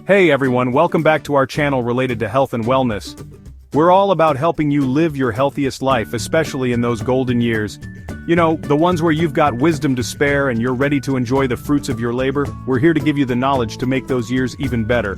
Hey everyone, welcome back to our channel related to health and wellness. We're all about helping you live your healthiest life, especially in those golden years. You know, the ones where you've got wisdom to spare and you're ready to enjoy the fruits of your labor. We're here to give you the knowledge to make those years even better.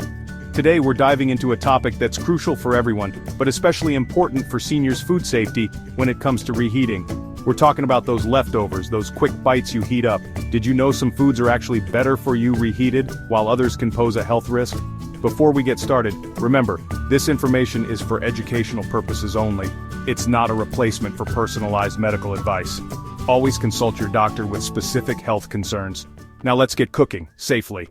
Today we're diving into a topic that's crucial for everyone, but especially important for seniors' food safety when it comes to reheating. We're talking about those leftovers, those quick bites you heat up. Did you know some foods are actually better for you reheated, while others can pose a health risk? Before we get started, remember, this information is for educational purposes only. It's not a replacement for personalized medical advice. Always consult your doctor with specific health concerns. Now let's get cooking, safely.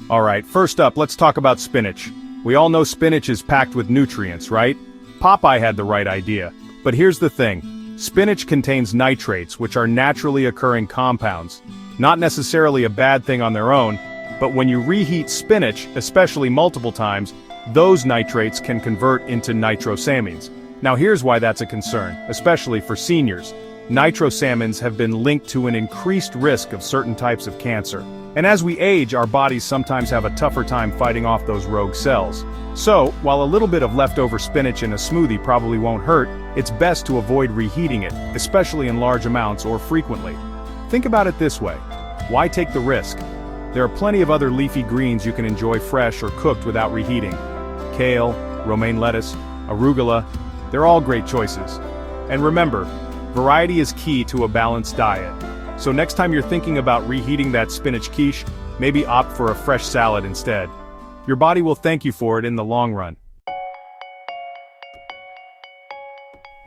Alright, first up, let's talk about spinach. We all know spinach is packed with nutrients, right? Popeye had the right idea. But here's the thing. Spinach contains nitrates, which are naturally occurring compounds. Not necessarily a bad thing on their own, but when you reheat spinach, especially multiple times, those nitrates can convert into nitrosamines. Now here's why that's a concern, especially for seniors. Nitrosamines have been linked to an increased risk of certain types of cancer. And as we age, our bodies sometimes have a tougher time fighting off those rogue cells. So, while a little bit of leftover spinach in a smoothie probably won't hurt, it's best to avoid reheating it, especially in large amounts or frequently. Think about it this way. Why take the risk? There are plenty of other leafy greens you can enjoy fresh or cooked without reheating. Kale, romaine lettuce, arugula, they're all great choices. And remember, variety is key to a balanced diet. So next time you're thinking about reheating that spinach quiche, maybe opt for a fresh salad instead. Your body will thank you for it in the long run.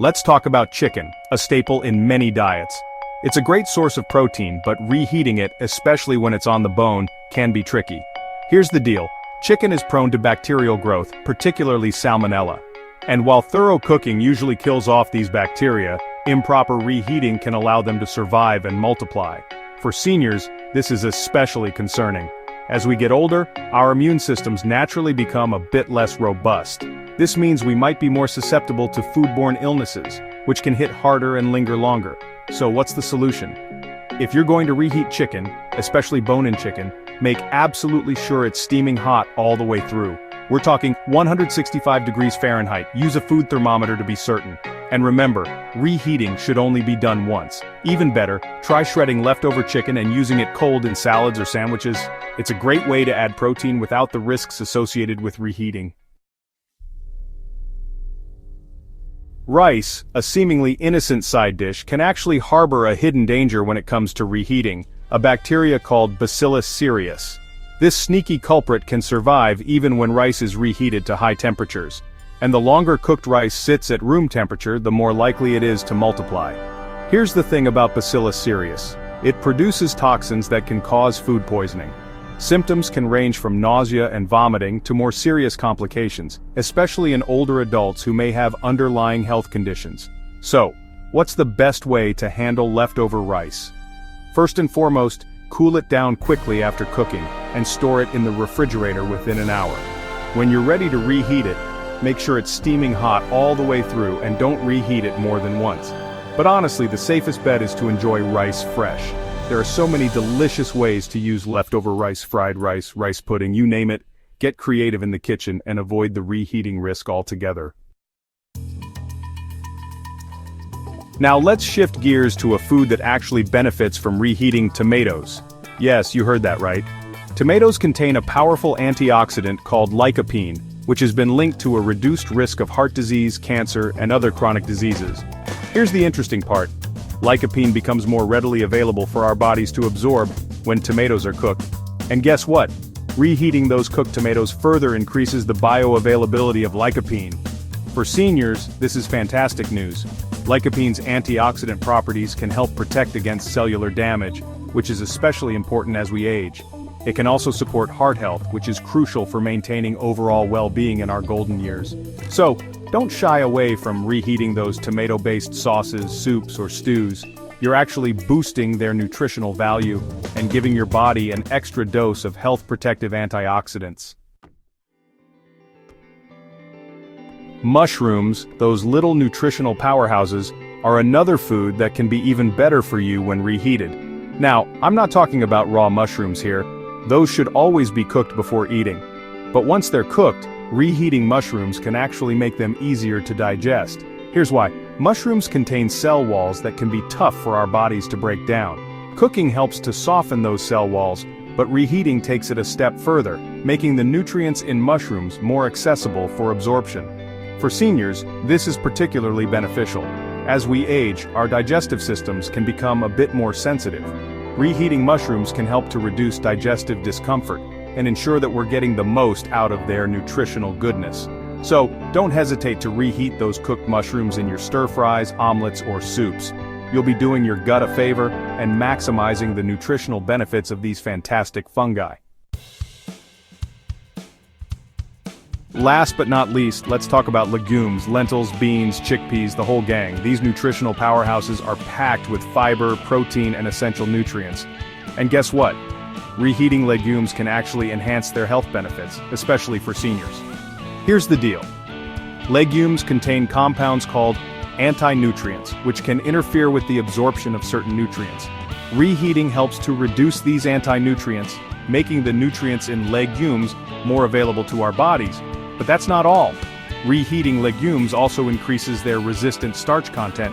Let's talk about chicken, a staple in many diets. It's a great source of protein, but reheating it, especially when it's on the bone, can be tricky. Here's the deal. Chicken is prone to bacterial growth, particularly salmonella. And while thorough cooking usually kills off these bacteria, improper reheating can allow them to survive and multiply. For seniors, this is especially concerning. As we get older, our immune systems naturally become a bit less robust. This means we might be more susceptible to foodborne illnesses, which can hit harder and linger longer. So what's the solution? If you're going to reheat chicken, especially bone-in chicken, make absolutely sure it's steaming hot all the way through. We're talking 165 degrees Fahrenheit. Use a food thermometer to be certain. And remember, reheating should only be done once. Even better, try shredding leftover chicken and using it cold in salads or sandwiches. It's a great way to add protein without the risks associated with reheating. Rice, a seemingly innocent side dish, can actually harbor a hidden danger when it comes to reheating, a bacteria called Bacillus cereus. This sneaky culprit can survive even when rice is reheated to high temperatures. And the longer cooked rice sits at room temperature, the more likely it is to multiply. Here's the thing about Bacillus cereus. It produces toxins that can cause food poisoning. Symptoms can range from nausea and vomiting to more serious complications, especially in older adults who may have underlying health conditions. So, what's the best way to handle leftover rice? First and foremost, cool it down quickly after cooking, and store it in the refrigerator within an hour. When you're ready to reheat it, make sure it's steaming hot all the way through and don't reheat it more than once. But honestly, the safest bet is to enjoy rice fresh. There are so many delicious ways to use leftover rice, fried rice, rice pudding, you name it. Get creative in the kitchen and avoid the reheating risk altogether. Now let's shift gears to a food that actually benefits from reheating: tomatoes. Yes, you heard that right. Tomatoes contain a powerful antioxidant called lycopene, which has been linked to a reduced risk of heart disease, cancer, and other chronic diseases. Here's the interesting part. Lycopene becomes more readily available for our bodies to absorb when tomatoes are cooked. And guess what? Reheating those cooked tomatoes further increases the bioavailability of lycopene. For seniors, this is fantastic news. Lycopene's antioxidant properties can help protect against cellular damage, which is especially important as we age. It can also support heart health, which is crucial for maintaining overall well-being in our golden years. So, don't shy away from reheating those tomato-based sauces, soups, or stews. You're actually boosting their nutritional value and giving your body an extra dose of health-protective antioxidants. Mushrooms, those little nutritional powerhouses, are another food that can be even better for you when reheated. Now, I'm not talking about raw mushrooms here. Those should always be cooked before eating. But once they're cooked, reheating mushrooms can actually make them easier to digest. Here's why. Mushrooms contain cell walls that can be tough for our bodies to break down. Cooking helps to soften those cell walls, but reheating takes it a step further, making the nutrients in mushrooms more accessible for absorption. For seniors, this is particularly beneficial. As we age, our digestive systems can become a bit more sensitive. Reheating mushrooms can help to reduce digestive discomfort and ensure that we're getting the most out of their nutritional goodness. So, don't hesitate to reheat those cooked mushrooms in your stir-fries, omelets, or soups. You'll be doing your gut a favor and maximizing the nutritional benefits of these fantastic fungi. Last but not least, let's talk about legumes, lentils, beans, chickpeas, the whole gang. These nutritional powerhouses are packed with fiber, protein, and essential nutrients. And guess what? Reheating legumes can actually enhance their health benefits, especially for seniors. Here's the deal. Legumes contain compounds called anti-nutrients, which can interfere with the absorption of certain nutrients. Reheating helps to reduce these anti-nutrients, making the nutrients in legumes more available to our bodies. But that's not all. Reheating legumes also increases their resistant starch content.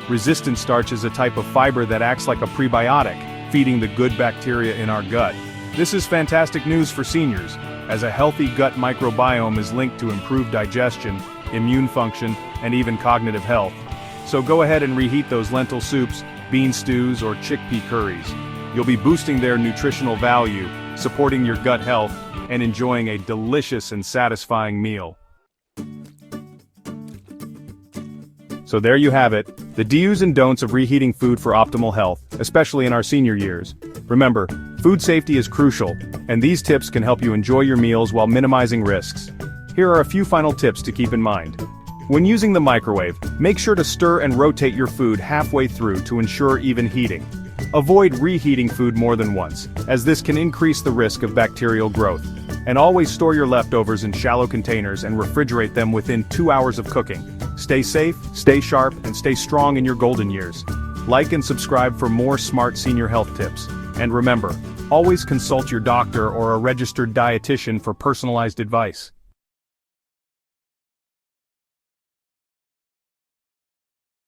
Resistant starch is a type of fiber that acts like a prebiotic, feeding the good bacteria in our gut. This is fantastic news for seniors, as a healthy gut microbiome is linked to improved digestion, immune function, and even cognitive health. So go ahead and reheat those lentil soups, bean stews, or chickpea curries. You'll be boosting their nutritional value, supporting your gut health, and enjoying a delicious and satisfying meal. So there you have it, the do's and don'ts of reheating food for optimal health, especially in our senior years. Remember, food safety is crucial, and these tips can help you enjoy your meals while minimizing risks. Here are a few final tips to keep in mind. When using the microwave, make sure to stir and rotate your food halfway through to ensure even heating. Avoid reheating food more than once, as this can increase the risk of bacterial growth. And always store your leftovers in shallow containers and refrigerate them within 2 hours of cooking. Stay safe, stay sharp, and stay strong in your golden years. Like and subscribe for more smart senior health tips. And remember, always consult your doctor or a registered dietitian for personalized advice.